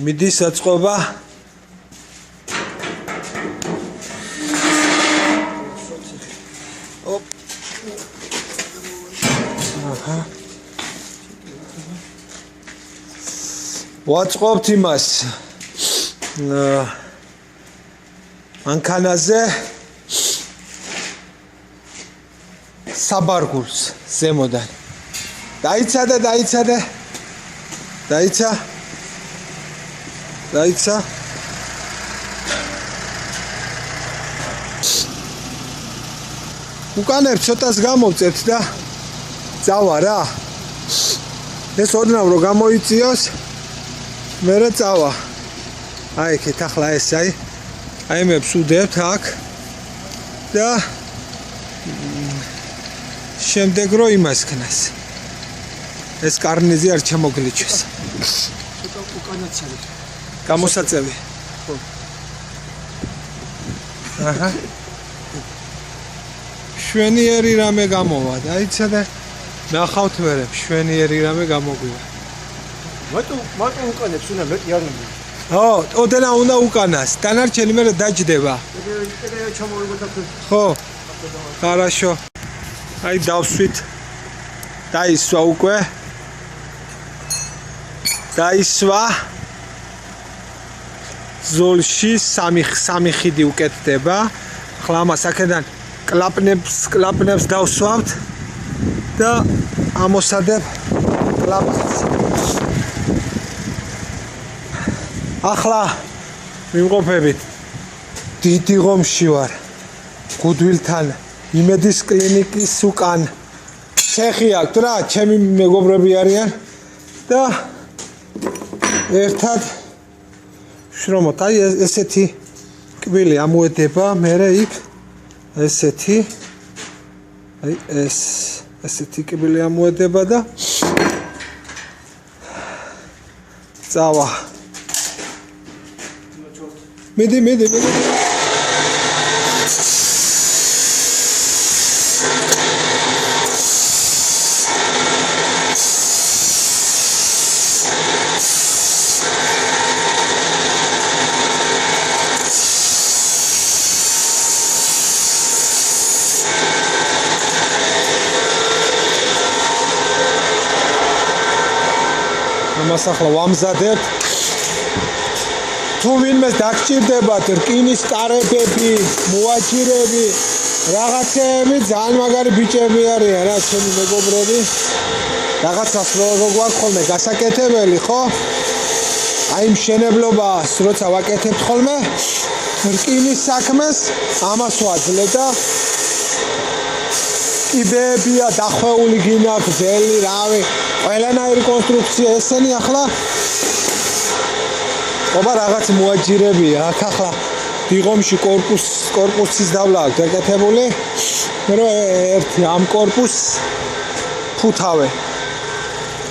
მიდის საწყობა ვაწყობთ იმას მანქანაზე საბარგულს ზემოდან დაიცა უკანებ ცოტას გამოვწერთ და წავა რა ეს ოდნავ რო გამოიწიოს მერე წავა აი ეგეთ ახლა ეს აი მე ვსუდებთ აქ და შემდეგ რო იმას ქნას ეს კარნიზი არ ჩამოგლიჩეს ცოტა უკანაც არის გამოსაწევი ხო აჰა შვენიერი რამე გამოვა დაიცა და ნახავთ მერე შვენიერი რამე გამოგვია მარტო უკანებს უნდა მეტი არ უნდა ო ოდენა უნდა უკანას დანარჩენი მერე დაჯდება ეგრე ჩამოვიგოთ ხო хорошо აი დავსვით დაისვა უკვე დაისვა ზოლში სამი ხიდი უკეთდება ახლა ამას აქედან კლაპნებს დავსვავთ და ამოსადებ კლაპს ახლა მიმყოფებით დიდი ღომში ვარ გუდვილთან იმედის კლინიკის უკან ცეხი აქვს რა ჩემი მეგობრები არიან და ერთად შრომობთ აი ესეთი კბილი ამოედება მერე იქ ესეთი აი ესეთი კბილი ამოედება და წავა მიდი ამას ახლა ვამზადებ თუ ვინმეს დაგჭირდებათ რკინის კარებები, მოაჯირები, რაღაცეები ძალიან მაგარი ბიჭები არიან რა ჩემი მეგობრები. რაღაცას რო გვაქვს ხოლმე გასაკეთებელი, ხო? აი მშენებლობას როცა ვაკეთებთ ხოლმე რკინის საქმეს ამას ვაძლევ და კიბეებია დახვეული გინაქვს ძელი რავი ყველანაირი კონსტრუქცია ესენი ახლა ობა რაღაც მოაჯირებია აქ ახლა დიღომში კორპუსის დავლა აქვს გაკეთებული რომ ერთი ამ კორპუსს ფუთავე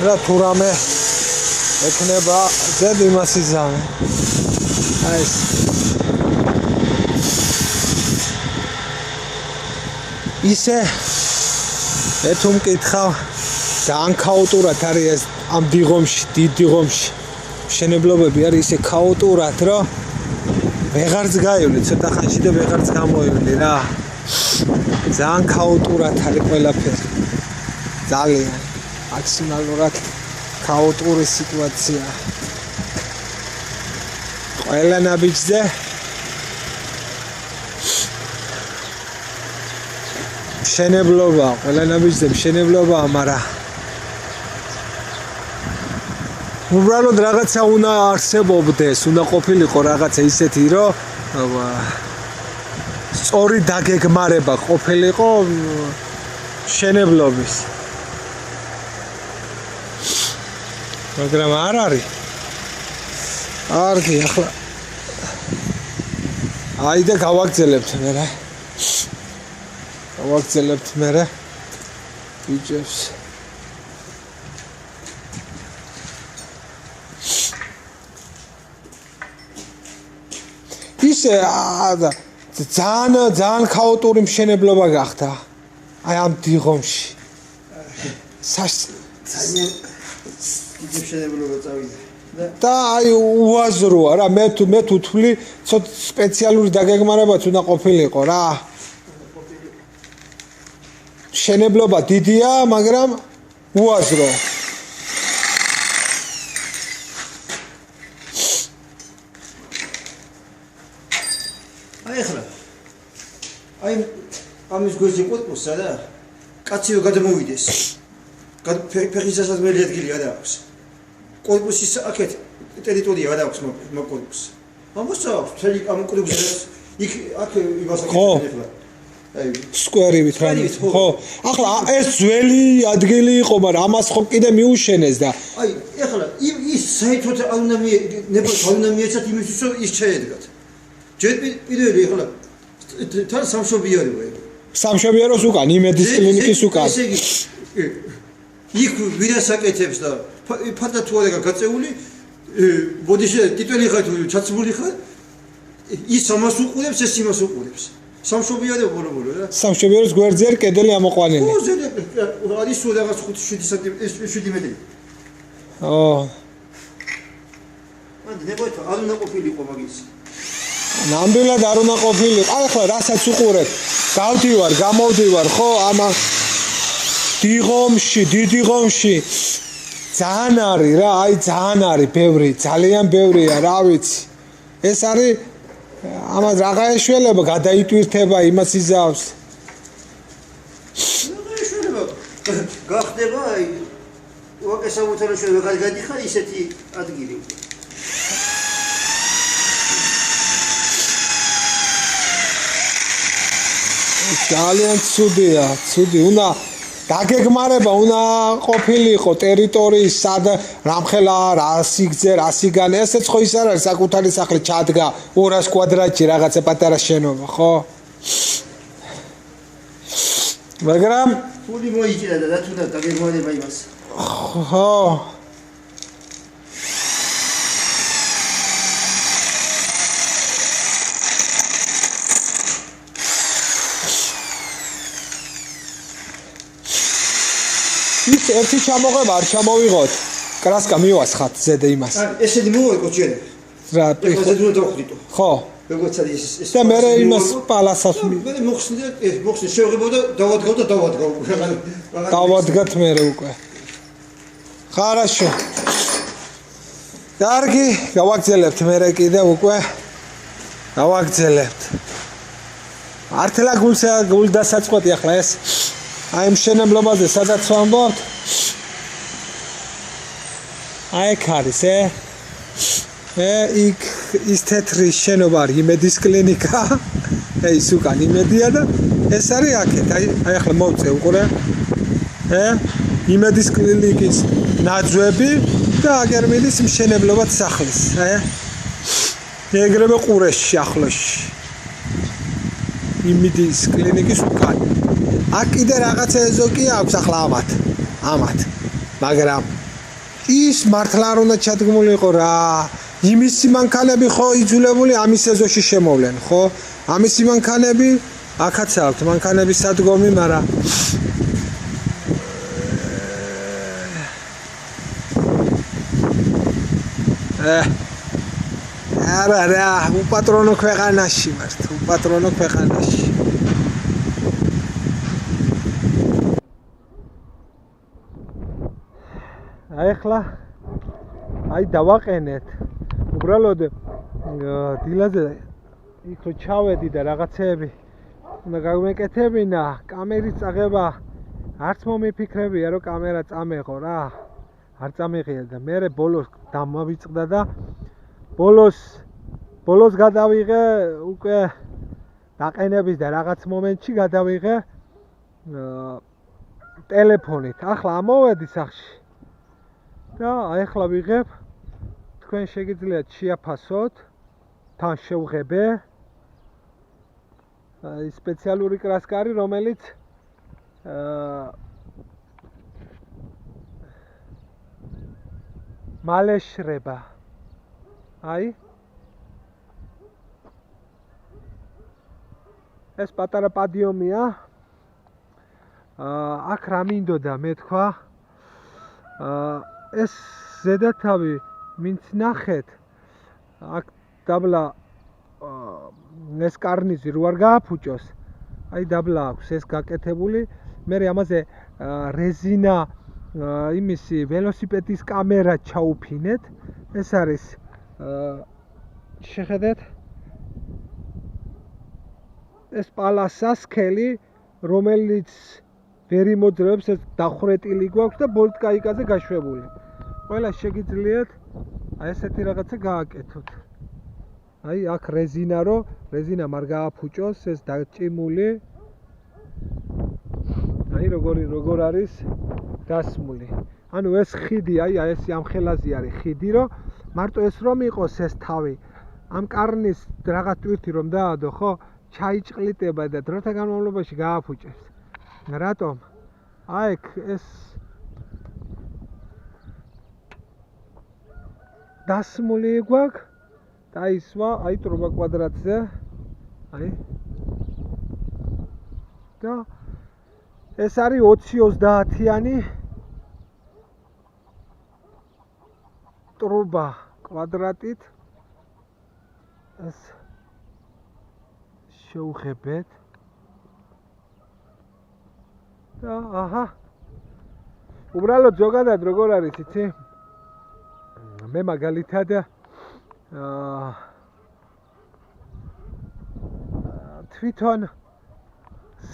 რა თუ რამე ეკნება ზედ იმას იზამე აი ეს ისე ეთუ მკითხავ ძალიან ქაოტურად არის ეს ამ დიღომში დიდ დიღომში მშენებლობები არის ისე ქაოტურად რომ ვეღარც გაივლი ცოტა ხანში და ვეღარც გამოივლი რა ძალიან ქაოტურად არის ყველაფერი ძალიან მაქსიმალურად ქაოტური სიტუაცია ყველა ნაბიჯზე მშენებლობა ყველა ნაბიჯზე მშენებლობა მაგრამ უბრალოდ რაღაცა უნდა არსებობდეს, უნდა ყოფილიყო რაღაცა ისეთი, რომ სწორი დაგეგმარება ყოფილიყო მშენებლობის. მაგრამ არ არის. არგი ახლა. აი და გავაგზელებთ მერე. გავაგზელებთ მერე. ბიჭებს ისე ძალიან ქაოტური მშენებლობა გახდა აი ამ დიღომში ძალიან დიდი მშენებლობა წავიდა და აი უაზროა რა მე თუ თვლი ცოტა სპეციალური დაგეგმარებაც უნდა ყოფილიყო რა შენებლობა დიდია მაგრამ უაზრო აი ახლა აი ამის გვერდზე ყოფილსა და კაციო გადამოვიდეს ფეხისასაც მე ადგილი არ აქვს კორპუსის აქეთ ტერიტორია არ აქვს მაგ კორპუსს ამას აქვს მთელი ამ კორპუსს იქ აქ იმასაკეთებს ახლა აი სკვერივით რა ხო ახლა ეს ძველი ადგილი იყო მაგრამ ამას ხო კიდე მიუშენეს და აი ახლა ის საერთოდ არ უნდა მიეცათ იმისთვის რომ ის ჩაედგათ ჯერ პირველი ახლა თან სამშობიაროს უკან იმედის კლინიკის უკან ესე იგი იქ ვირასაკეთებს და ფანტა თუ არა გაწეული ბოდიში ტიტული ხარ თუ ჩაცმული ხარ ის ამას უყურებს ეს იმას უყურებს სამშობიარო ბოლო რა სამშობიაროს გვერდზე კედელი ამოყვანილი ო ზედა არის თუ რაღაც 5-7 სანტიმეტრი 7 მეტრი ო მანდ ნებოთო არ უნდა ყოფილიყო მაგის ნამდვილად არ უნდა ყოფილიყო აი ახლა რასაც უყურებ გავდივარ გამოვდივარ ხო ამა დიდი ღომში ძალიან არის რა აი ძალიან არის ბევრი ძალიან ბევრია რა ვიცი ეს არის ამას რაღა ეშველება გადაიტვირთება იმას იზავს ეშველება გახდება აი უაკესავუთარო შეიძლება გადიხარ ისეთი ადგილი ძალიან ცუდი უნდა დაგეგმარება უნდა ყოფილიყო ტერიტორიის სად რამხელა რა სიგრძე რა სიგანე ესეც ხო ის არ არის საკუთარი სახლი ჩადგა 200 კვადრატში რაღაცა პატარა შენობა ხო მაგრამ ფული მოიჭირა და რა თუნდაც დაგეგმარება იმას ხო ის ერთი ჩამოღება არ ჩამოვიღოთ კრასკა მივასხათ ზედა იმას ესეთი მოვიყო ჯერ რა ეხლა ზედ უნდა დავხდიტო ხო როგორც არის ეს და მე იმას პალასას მე მოხსნი შევღებოდა დავადგავ დავადგათ მე უკვე ხარაშო კარგი გავაგზელებთ მე კიდე უკვე გავაგზელებთ ართლა გულდასაწყვეტი ახლა ეს აი მშენებლობაზე სადაც ვამბობთ აი ეგ არის იქ ის თეთრი შენობა არის იმედის კლინიკა ეს უკან იმედია და ეს არის აქეთ აი ახლა მოვწე უყურე იმედის კლინიკის ნაძვები და აგერმილის მშენებლობად სახლის ეგრევე ყურეში ახლოში იმედის კლინიკის უკან აქ კიდე რაღაცა ეზოკი აქვს ახლა ამათ მაგრამ ის მართლა არ უნდა ჩადგმულიყო რა იმისი მანქანები ხო იძულებული ამის ეზოში შემოვლენ ხო ამისი მანქანები აქაც აქვს მანქანების სადგომი მაგრამ არა უპატრონო ქვეყანაში ვართ უპატრონო ქვეყანაში აი ახლა აი დავაყენეთ უბრალოდ დილაზე იქ რო ჩავედი და რაღაცეები უნდა გავმეკეთებინა კამერის წაღება არც მომიფიქრებია რომ კამერა წამეღო რა არ წამეღია და მე ბოლოს დამავიწყდა და ბოლოს გადავიღე უკვე დაყენების და რაღაც მომენტში გადავიღე ტელეფონით ახლა ამოვედი სახლში და აი ახლა ვიღებ თქვენ შეგიძლიათ შეაფასოთ თან შევღებე აი სპეციალური კრასკარი რომელიც მალე შრება აი ეს პატარა პადიომია აქ რა მინდოდა მე თქვა ეს ზედათავი ვინც ნახეთ აქ დაბლა ეს კარნიზი რო არ გააფუჭოს აი დაბლა აქვს ეს გაკეთებული მე ამაზე რეზინა იმისი ველოსიპედის კამერა ჩაუფინეთ ეს არის შეხედეთ ეს პალასა სქელი რომელიც ვერ იმოძრაობს ეს დახვრეტილი გვაქვს და ბოლტკაიკაზე გაშვებული ყველა შეგიძლიათ აი ესეთი რაღაცა გააკეთოთ აი აქ რეზინა რო რეზინა არ გააფუჭოს ეს დაჭიმული აი როგორ არის დასმული ანუ ეს ხიდი აი ეს ამ ხელაზე არის ხიდი რო მარტო ეს რომ იყოს ეს თავი ამ კარნის რაღაც ტვირთი რომ დაადო ხო ჩაიჭყლიტება და დროთა განმავლობაში გააფუჭებს რატომ აი ეს დასმული გვაქვს დაისვა აი ტრუბა კვადრატზე აი და ეს არის 20-30-იანი ტრუბა კვადრატით ეს შევხებეთ და აჰა უბრალოდ ზოგადად როგორ არის იცი მე მაგალითად თვითონ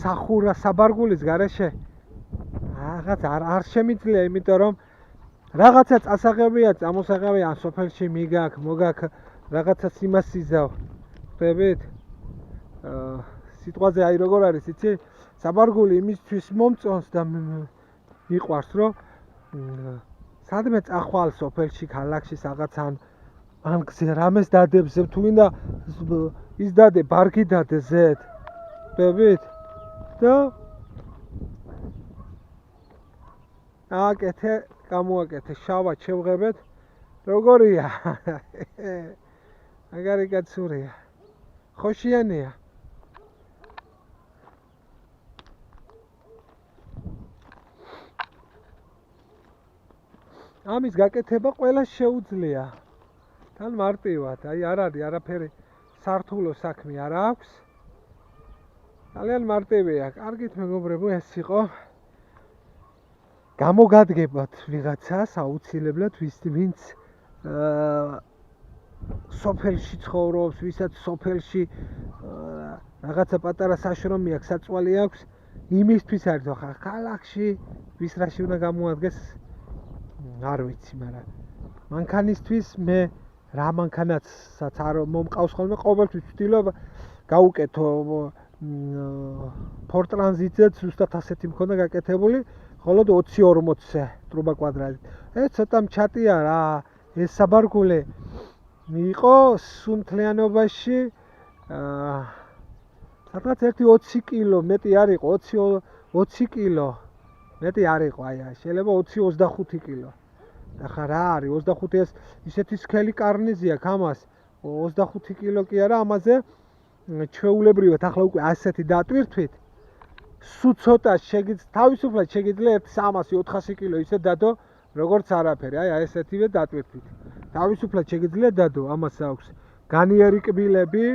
სახურა საბარგულის გარეშე რაღაც არ შემიძლია იმიტომ რომ რაღაცა წასაღებია წამოსაღებია ან სოფელში მიგაქ მოგაქ რაღაცა სიმასიზავ ხდებით სიტყვაზე აი როგორ არის იცი საბარგული იმისთვის მომწონს და მიყვარს რომ სადმე წახვალ სოფელში ქალაქში რაღაცან ან გზე რამეს დადებს თუ მინდა ის დადე ბარგი დადე ზეთ ხდებით და აკეთე გამოაკეთე შავა შევღებეთ როგორია მაგარი კაცურია ხოშიანია ამის გაკეთება ყველა შეუძლია თან მარტივად აი არ არის არაფერი სართულო საქმე არ აქვს ძალიან მარტივია კარგით მეგობრებო ეს იყო გამოგადგებათ ვიღაცას აუცილებლად ვინც სოფელში ცხოვრობს ვისაც სოფელში რაღაცა პატარა საშრომი აქვს საწვალი აქვს იმისთვის არის ხო ქალაქში ვის რაში უნდა გამოადგეს არ ვიცი მაგრამ მანქანისთვის მე რა მანქანაცაც არ მომყავს ხოლმე ყოველთვის ვცდილობ გავუკეთო ფორ ტრანზიტზე ზუსტად ასეთი მქონდა გაკეთებული ხოლოდ 20-40-ზე ტრუბა კვადრატით ეს ცოტა მჩატია რა ეს საბარგულე იყო სუნთლიანობაში სადღაც 20 კილო მეტი არ იყო 20 კილო მეტი არ იყო აი შეიძლება 20-25 კილო ახლა რა არის 25 ეს ისეთი სქელი კარნიზია ამას 25 კილო კი არა ამაზე ჩვეულებრივად ახლა უკვე ასეთი დატვირთვით სუ ცოტა თავისუფლად შეგიძლია 300-400 კილო ისე დადო როგორც არაფერი აი ესეთივე დატვირთვით თავისუფლად შეგიძლია დადო ამას აქვს განიერი კბილები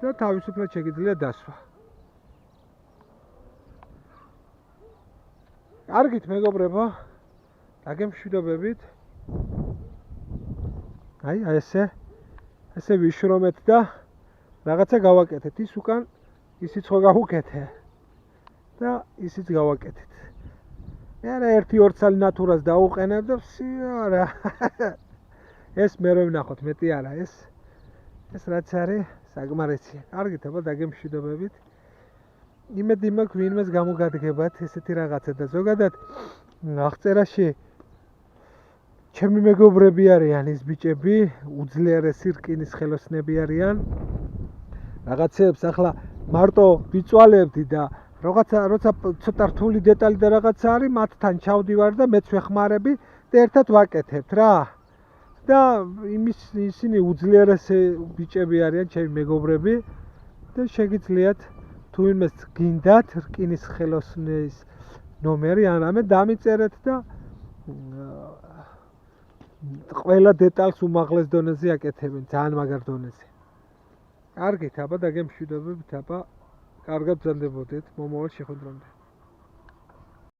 და თავისუფლად შეგიძლია დასვა კარგით მეგობრებო დაგემშვიდობებით აი ესე ვიშრომეთ და რაღაცა გავაკეთეთ ის უკან ისიც ხო გავუკეთე და ისიც გავაკეთეთ მე არა 1-2 წელი ნატურას დაუყენებ და არა ეს მე რო ვნახოთ მეტი არა ეს რაც არის საკმარისია კარგით აბა დაგემშვიდობებით იმედი მაქვს ვინმეს გამოგადგებათ ესეთი რაღაცა და ზოგადად აღწერაში ჩემი მეგობრები არიან ის ბიჭები უძლიერესი რკინის ხელოსნები არიან რაღაცებს ახლა მარტო ვიწვალებდი და როცა ცოტა რთული დეტალი და რაღაცა არის მათთან ჩავდივარ და მეც ვეხმარები და ერთად ვაკეთებთ რა და ისინი უძლიერესი ბიჭები არიან ჩემი მეგობრები და შეგიძლიათ თუ იმეს გინდათ რკინის ხელოსნის ნომერი ან რამე დამიწერეთ და ყველა დეტალს უმაღლეს დონეზე აკეთებენ, ძალიან მაგარ დონეზე. კარგით, აბა დაგემშვიდობებით, აბა კარგად ბრძანდებოდეთ მომავალ შეხვედრამდე.